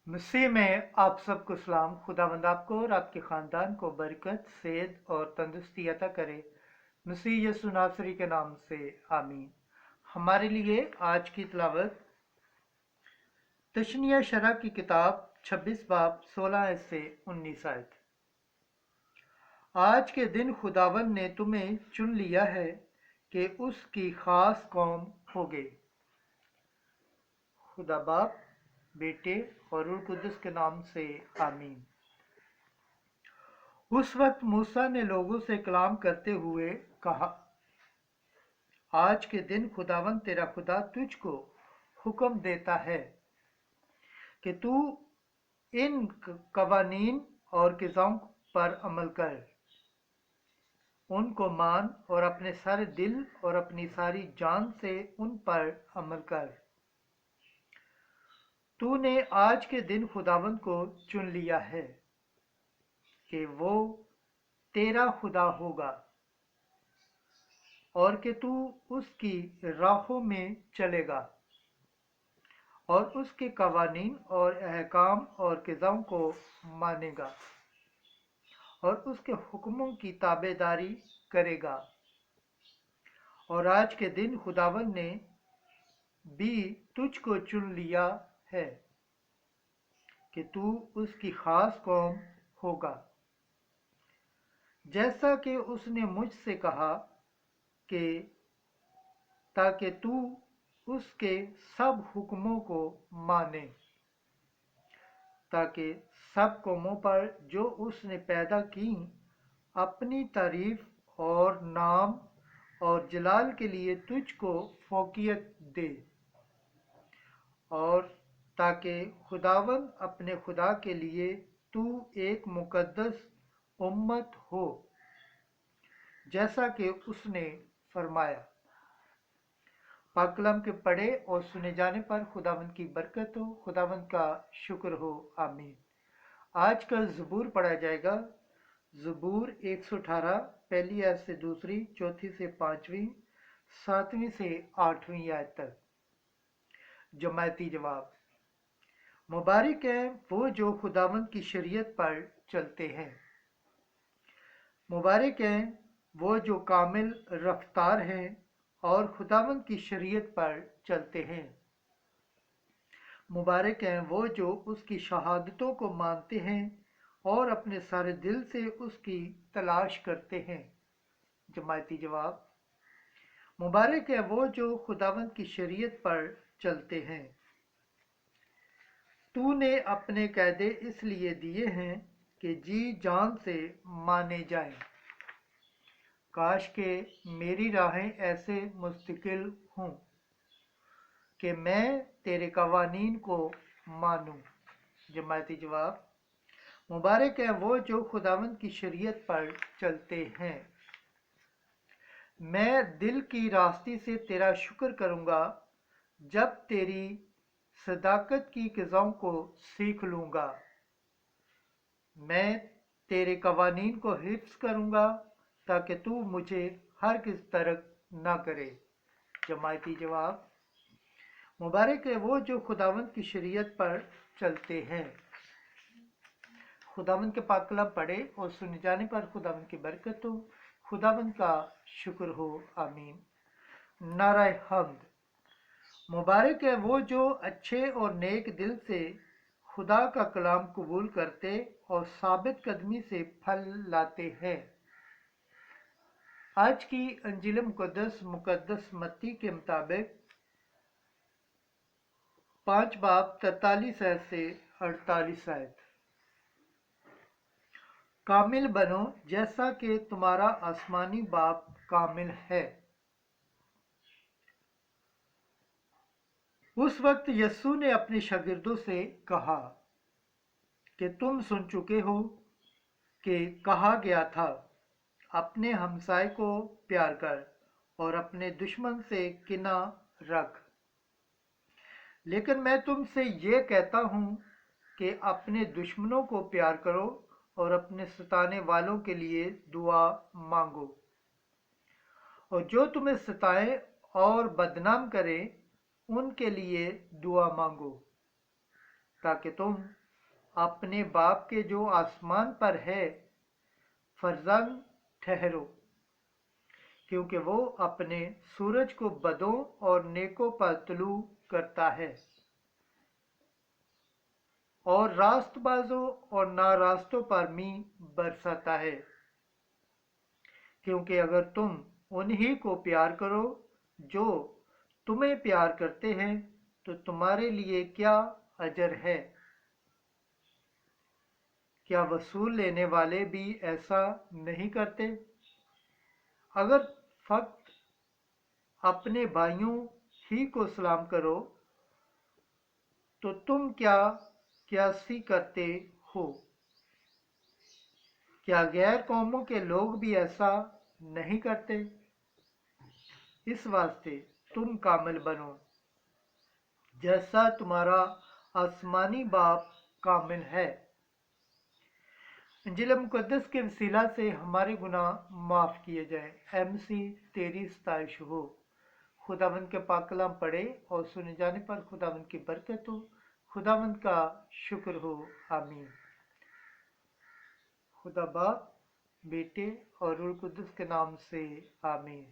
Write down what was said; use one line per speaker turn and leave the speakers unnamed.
मसीह में आप सबको सलाम। खुदावंद आपको और आपके ख़ानदान को बरकत, सेहत और तंदुरुस्ती अता करे। मसीह यीशु नासरी के नाम से आमीन। हमारे लिए आज की तिलावत तशनिया शरह की किताब 26 बाब 16 से 19 आयत। आज के दिन खुदावंद ने तुम्हें चुन लिया है कि उसकी खास कौम होगे। खुदा बाप, बेटे और रूह कुद्दुस के नाम से आमीन। उस वक्त मूसा ने लोगों से कलाम करते हुए कहा, आज के दिन खुदावंद तेरा खुदा तुझको हुक्म देता है कि तू इन कवानीन और क़िज़ाओं पर अमल कर, उनको मान और अपने सारे दिल और अपनी सारी जान से उन पर अमल कर। तूने आज के दिन खुदावंद को चुन लिया है कि वो तेरा खुदा होगा और कि तू उसकी राहों में चलेगा और उसके कवानीन और अहकाम और क़िज़ाओं को मानेगा और उसके हुक्मों की ताबेदारी करेगा। और आज के दिन खुदावंद ने भी तुझको चुन लिया है कि तू उसकी खास कौम होगा, जैसा कि उसने मुझसे कहा कि ताकि तू उसके सब हुक्मों को माने, ताकि सब कौमों पर जो उसने पैदा की अपनी तारीफ और नाम और जलाल के लिए तुझको फौकियत दे, और ताकि खुदावंद अपने खुदा के लिए तू एक मुकद्दस उम्मत हो, जैसा कि उसने फरमाया। पाक कलाम के पढ़े और सुने जाने पर खुदावंद की बरकत हो, खुदावंद का शुक्र हो। आमीन। आज का ज़बूर पढ़ा जाएगा। ज़बूर 118, पहली आयत से दूसरी, चौथी से पाँचवीं, 7वीं से 8वीं आयत तक। जमायती जवाब। मुबारक हैं वो जो खुदावंद की शरीयत पर चलते हैं। मुबारक हैं वो जो कामिल रफ्तार हैं और खुदावंद की शरीयत पर चलते हैं। मुबारक हैं वो जो उसकी शहादतों को मानते हैं और अपने सारे दिल से उसकी तलाश करते हैं। जमायती जवाब। मुबारक है वो जो खुदावंद की शरीयत पर चलते हैं। तूने अपने कायदे इसलिए दिए हैं कि जी जान से माने जाएं। काश के मेरी राहें ऐसे मुस्तकिल हों कि मैं तेरे कवानीन को मानूं। जमायती जवाब। मुबारक है वो जो खुदावंद की शरीयत पर चलते हैं। मैं दिल की रास्ती से तेरा शुक्र करूंगा जब तेरी सदाकत की क़िज़ाओं को सीख लूंगा। मैं तेरे कवानीन को हिफ्ज़ करूंगा ताकि तू मुझे हर किस तरक ना करे। जमायती जवाब। मुबारक है वो जो खुदावंद की शरीयत पर चलते हैं। खुदावंद के पाक कलाम पढ़े और सुने जाने पर खुदावंद की बरकत हो, खुदावंद का शुक्र हो। आमीन। नाराए हम्द। मुबारक है वो जो अच्छे और नेक दिल से खुदा का कलाम कबूल करते और साबित कदमी से फल लाते हैं। आज की अंजील मुकद्दस मत्ती के मुताबिक 5 बाब 43 आयत से 48 आयत। कामिल बनो जैसा कि तुम्हारा आसमानी बाप कामिल है। उस वक्त यस्सु ने अपने शागिर्दों से कहा कि तुम सुन चुके हो कि कहा गया था, अपने हमसाए को प्यार कर और अपने दुश्मन से किना रख। लेकिन मैं तुमसे ये कहता हूँ कि अपने दुश्मनों को प्यार करो और अपने सताने वालों के लिए दुआ मांगो, और जो तुम्हें सताएं और बदनाम करें उनके लिए दुआ मांगो, ताकि तुम अपने बाप के जो आसमान पर है फर्जंद ठहरो, क्योंकि वो अपने सूरज को बदों और नेकों पर तुलू करता है और रास्तबाजों और नारास्तों पर मींह बरसाता है। क्योंकि अगर तुम उन्हीं को प्यार करो जो तुम्हें प्यार करते हैं तो तुम्हारे लिए क्या अजर है। क्या वसूल लेने वाले भी ऐसा नहीं करते। अगर फक्त अपने भाइयों ही को सलाम करो तो तुम क्या क्यासी करते हो। क्या गैर कौमों के लोग भी ऐसा नहीं करते। इस वास्ते तुम कामिल बनो जैसा तुम्हारा आसमानी बाप कामिल है। इंजील मुकद्दस के वसीला से हमारे गुनाह माफ़ किए जाएं। MC तेरी सताइश हो। खुदावंद के पाक कलाम पढ़े और सुने जाने पर खुदावंद की बरकत हो। खुदावंद का शुक्र हो। आमीन। खुदा बाप, बेटे और रूह कुद्दुस के नाम से आमीन।